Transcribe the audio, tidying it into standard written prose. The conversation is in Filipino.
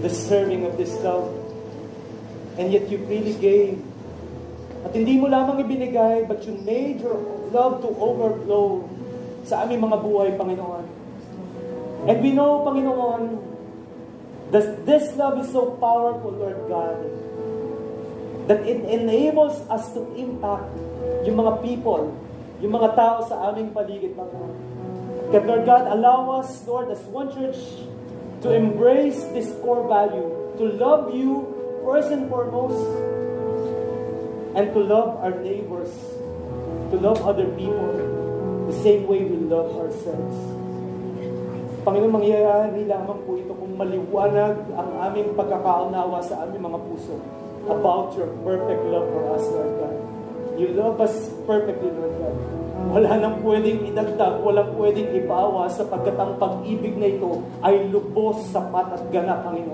deserving of this love. And yet you freely gave. At hindi mo lamang ibinigay, but you made your love to overflow sa aming mga buhay, Panginoon. And we know, Panginoon, that this love is so powerful, Lord God, that it enables us to impact yung mga people, yung mga tao sa aming paligid, Panginoon. Kaya Lord God, allow us, Lord, as one church, to embrace this core value, to love you first and foremost, and to love our neighbors, to love other people, the same way we love ourselves. Panginoon, mangyayari lamang po ito kung maliwanag ang aming pagkakaunawa sa aming mga puso about your perfect love for us, Lord God. You love us perfectly, Lord God. Wala nang pwedeng idagdag, walang pwedeng ibawas sapagkat ang pag-ibig na ito ay lubos, sapat at ganap, Panginoon.